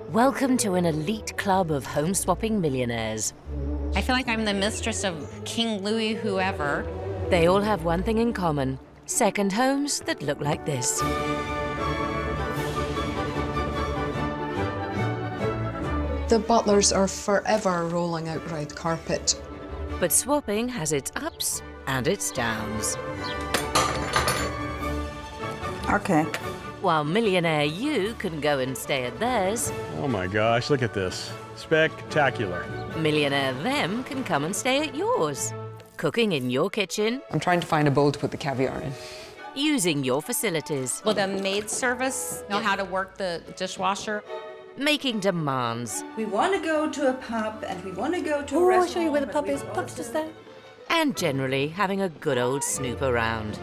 Welcome to an elite club of home-swapping millionaires. I feel like I'm the mistress of King Louis whoever. They all have one thing in common: second homes that look like this. The butlers are forever rolling out red carpet. But swapping has its ups and its downs. Okay. While millionaire you can go and stay at theirs, Oh my gosh, look at this. Spectacular. millionaire them can come and stay at yours. Cooking in your kitchen, I'm trying to find a bowl to put the caviar in. using your facilities, Will the maid service know how to work the dishwasher? making demands, We want to go to a pub and we want to go to a Oh, restaurant. I'll show you where the but pub we is. Pub's just there. and generally having a good old snoop around.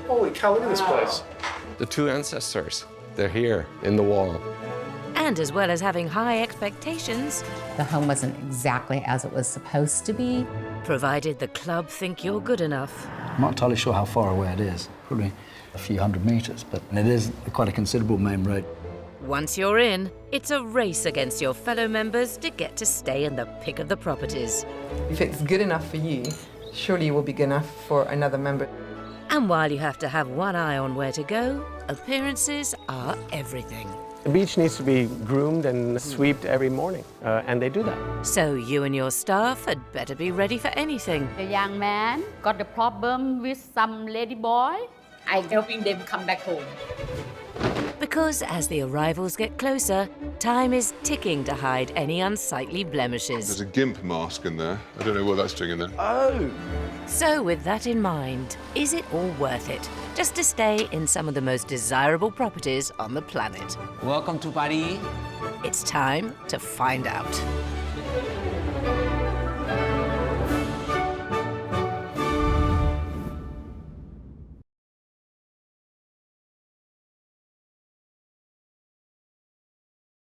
Holy cow, look at this place. The two ancestors, they're here in the wall. And as well as having high expectations, The home wasn't exactly as it was supposed to be. provided the club think you're good enough. I'm not entirely sure how far away it is, probably a few hundred metres, but it is quite a considerable main road. Once you're in, it's a race against your fellow members to get to stay in the pick of the properties. If it's good enough for you, surely it will be good enough for another member. And while you have to have one eye on where to go, appearances are everything. The beach needs to be groomed and swept every morning, and they do that. So you and your staff had better be ready for anything. The young man got a problem with some lady boy. I'm helping them come back home. Because as the arrivals get closer, time is ticking to hide any unsightly blemishes. There's a GIMP mask in there. I don't know what that's doing in there. Oh! So with that in mind, is it all worth it just to stay in some of the most desirable properties on the planet? Welcome to Paris. It's time to find out.